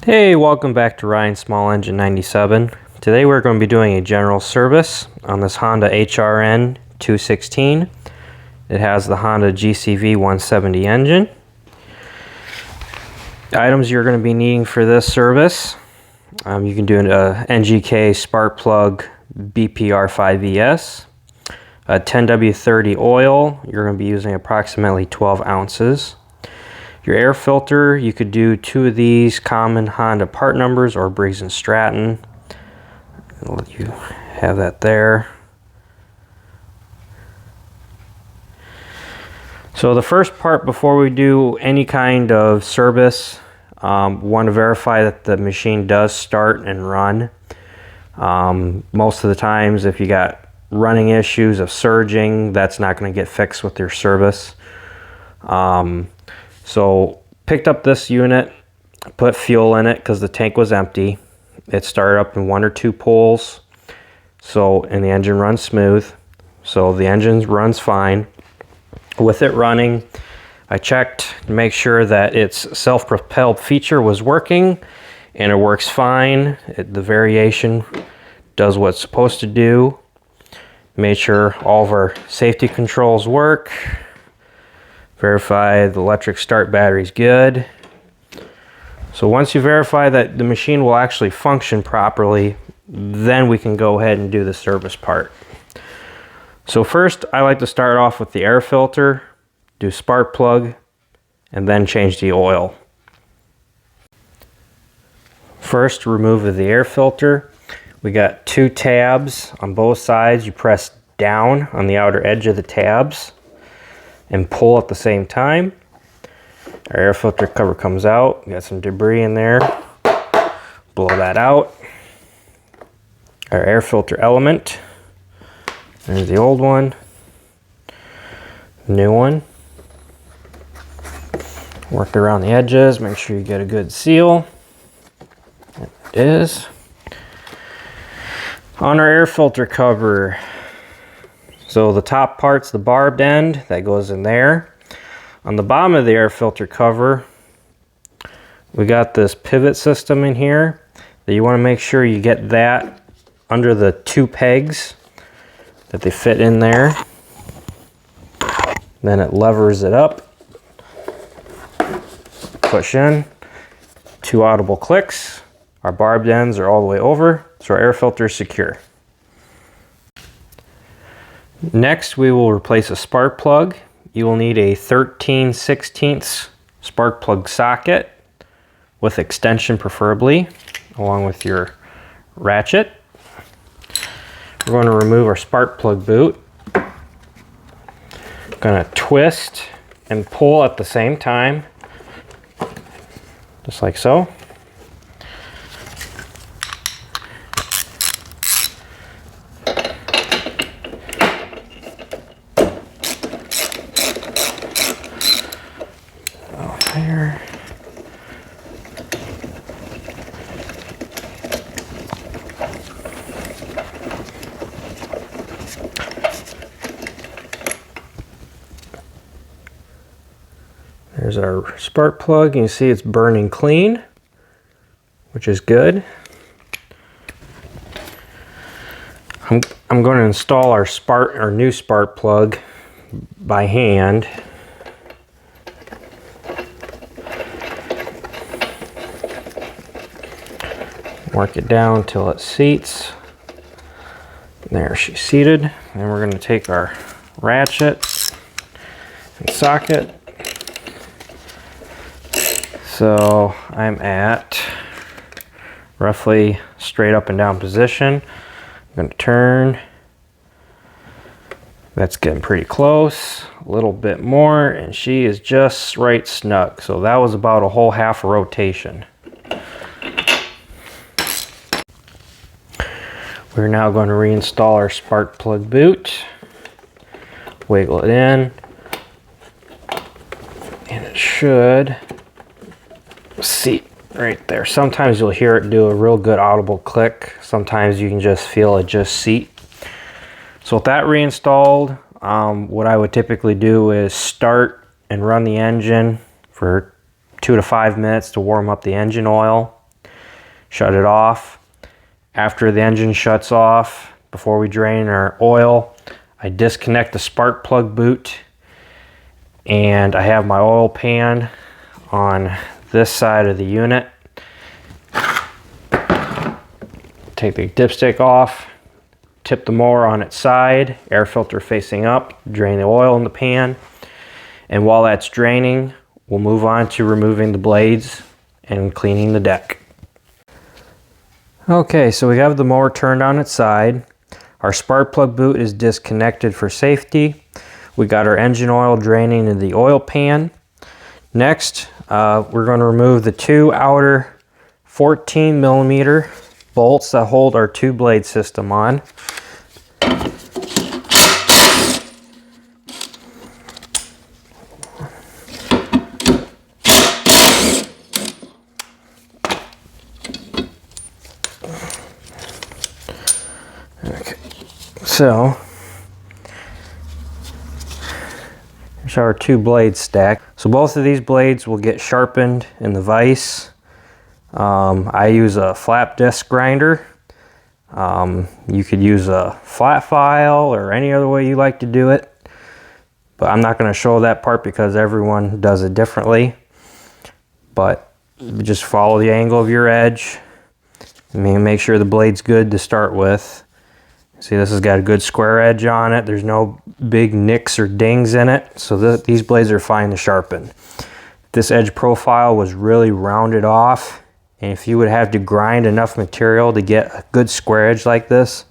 Hey, welcome back to Ryan Small Engine 97. Today we're going to be doing a general service on this Honda HRN 216. It has the Honda GCV 170 engine. Items you're going to be needing for this service, you can do a NGK spark plug BPR 5ES, a 10W30 oil. You're going to be using approximately 12 ounces. Your air filter, you could do 2 of these common Honda part numbers or Briggs & Stratton. I'll let you have that there. So the first part before we do any kind of service, want to verify that the machine does start and run. Most of the times if you got running issues of surging, that's not going to get fixed with your service. So picked up this unit, put fuel in it because the tank was empty. It started up in 1 or 2 pulls, and the engine runs smooth. So the engine runs fine. With it running, I checked to make sure that its self-propelled feature was working, and it works fine. The variation does what it's supposed to do. Made sure all of our safety controls work. Verify the electric start battery's good. So once you verify that the machine will actually function properly, then we can go ahead and do the service part. So first, I like to start off with the air filter, do spark plug, and then change the oil. First, remove the air filter. We got 2 tabs on both sides. You press down on the outer edge of the tabs and pull at the same time. Our air filter cover comes out. We got some debris in there. Blow that out. Our air filter element. There's the old one. New one. Work around the edges. Make sure you get a good seal. It is. On our air filter cover, so the top part's the barbed end that goes in there. On the bottom of the air filter cover, we got this pivot system in here that you want to make sure you get that under the 2 pegs that they fit in there. Then it levers it up. Push in. 2 audible clicks. Our barbed ends are all the way over, so our air filter is secure. Next, we will replace a spark plug. You will need a 13/16 spark plug socket with extension preferably, along with your ratchet. We're going to remove our spark plug boot. Going to twist and pull at the same time, just like so. There. There's our spark plug. You can see it's burning clean, which is good. I'm going to install our new spark plug by hand. Work it down till it seats. There, she's seated. Then we're going to take our ratchet and socket. So I'm at roughly straight up and down position. I'm going to turn. That's getting pretty close. A little bit more, and she is just right snug. So that was about a whole half a rotation. We're now going to reinstall our spark plug boot. Wiggle it in. And it should seat right there. Sometimes you'll hear it do a real good audible click. Sometimes you can just feel it just seat. So with that reinstalled, what I would typically do is start and run the engine for 2 to 5 minutes to warm up the engine oil. shut it off. After the engine shuts off, before we drain our oil, I disconnect the spark plug boot, and I have my oil pan on this side of the unit. Take the dipstick off, tip the mower on its side, air filter facing up, drain the oil in the pan, and while that's draining, we'll move on to removing the blades and cleaning the deck. Okay, so we have the mower turned on its side. Our spark plug boot is disconnected for safety. We got our engine oil draining in the oil pan. Next, we're going to remove the two outer 14mm bolts that hold our two blade system on. Okay, so here's our two blades stacked. So both of these blades will get sharpened in the vise. I use a flap disc grinder. You could use a flat file or any other way you like to do it, but I'm not going to show that part because everyone does it differently. But just follow the angle of your edge. Make sure the blade's good to start with. See, this has got a good square edge on it. There's no big nicks or dings in it, so these blades are fine to sharpen. This edge profile was really rounded off, and if you would have to grind enough material to get a good square edge like this,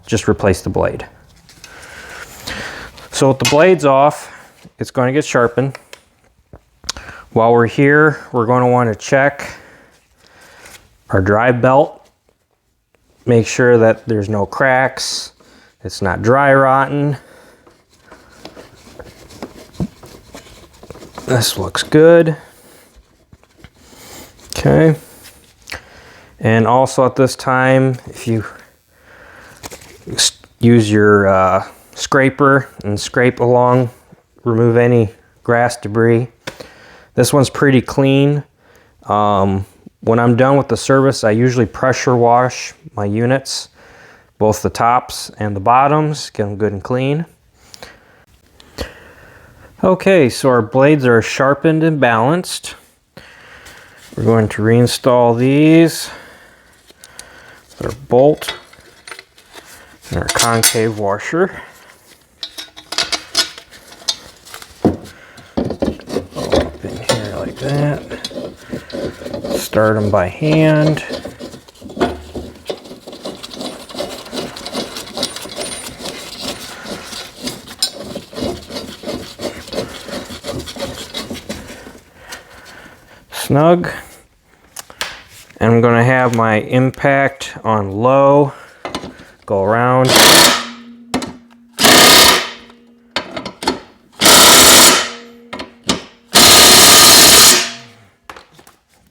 just replace the blade. So with the blades off, it's going to get sharpened. While we're here, we're going to want to check our drive belt. Make sure that there's no cracks, it's not dry rotten. This looks good. Okay. And also at this time, if you use your scraper and scrape along, remove any grass debris. This one's pretty clean. When I'm done with the service, I usually pressure wash my units, both the tops and the bottoms, get them good and clean. Okay, so our blades are sharpened and balanced. We're going to reinstall these, our bolt, and our concave washer. Go up in here like that. Start them by hand. Snug. And I'm going to have my impact on low. Go around.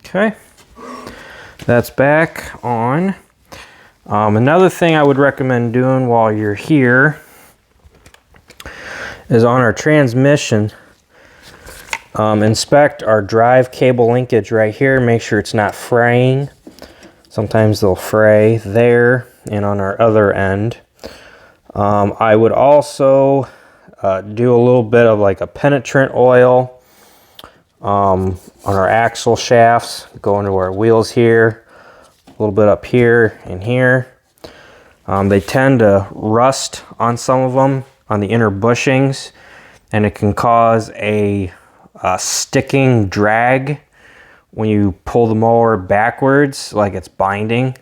Okay, that's back on. Another thing I would recommend doing while you're here is on our transmission, inspect our drive cable linkage right here. Make sure it's not fraying. Sometimes they'll fray there and on our other end. I would also do a little bit of like a penetrant oil on our axle shafts, go into our wheels here, a little bit up here and here. They tend to rust on some of them on the inner bushings, and it can cause a sticking drag when you pull the mower backwards, like it's binding,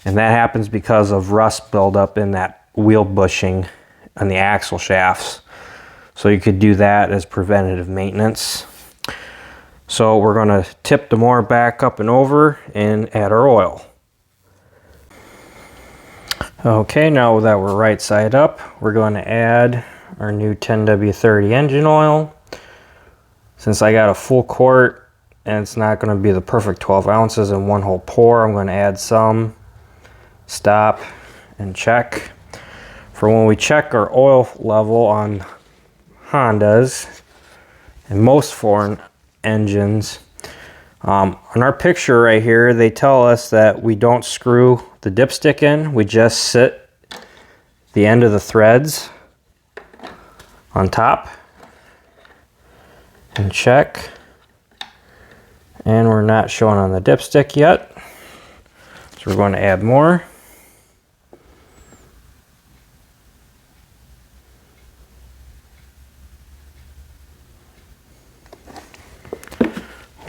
and that happens because of rust buildup in that wheel bushing on the axle shafts. So you could do that as preventative maintenance. So we're going to tip the mower back up and over and add our oil. Okay, now that we're right side up, we're going to add our new 10W30 engine oil. Since I got a full quart and it's not going to be the perfect 12 ounces in one whole pour, I'm going to add some, stop, and check. For when we check our oil level on Hondas and most foreign engines, On our picture right here, they tell us that we don't screw the dipstick in. We just sit the end of the threads on top and check. And we're not showing on the dipstick yet, so we're going to add more.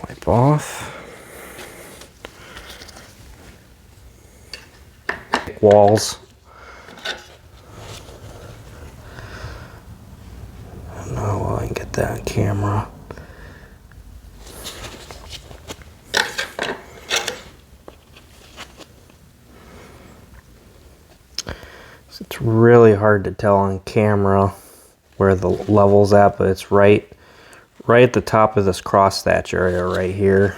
Wipe off. Walls. I don't know if I can get that on camera. It's really hard to tell on camera where the level's at, but it's right at the top of this cross thatch area right here.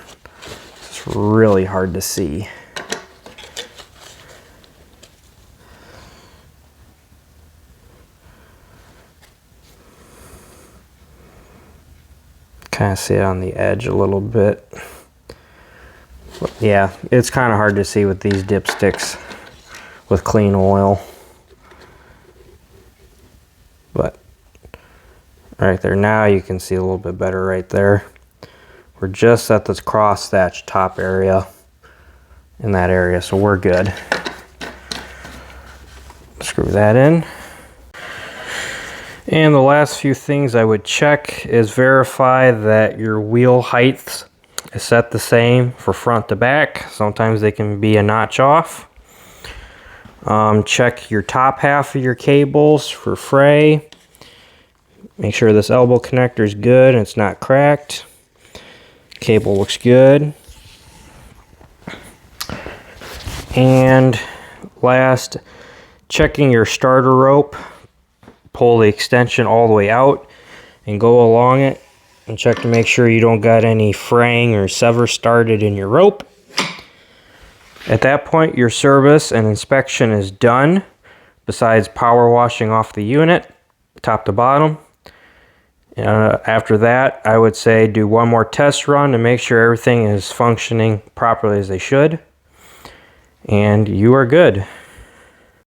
It's really hard to see. Kind of see it on the edge a little bit. But yeah, it's kind of hard to see with these dipsticks with clean oil. But right there, now you can see a little bit better right there. We're just at this cross thatch top area, in that area, so we're good. Screw that in. And the last few things I would check is verify that your wheel height is set the same for front to back. Sometimes they can be a notch off. Check your top half of your cables for fray. Make sure this elbow connector is good and it's not cracked. Cable looks good. And last, checking your starter rope. Pull the extension all the way out and go along it and check to make sure you don't got any fraying or sever started in your rope. At that point, your service and inspection is done, besides power washing off the unit top to bottom. After that, I would say do one more test run to make sure everything is functioning properly as they should, and you are good.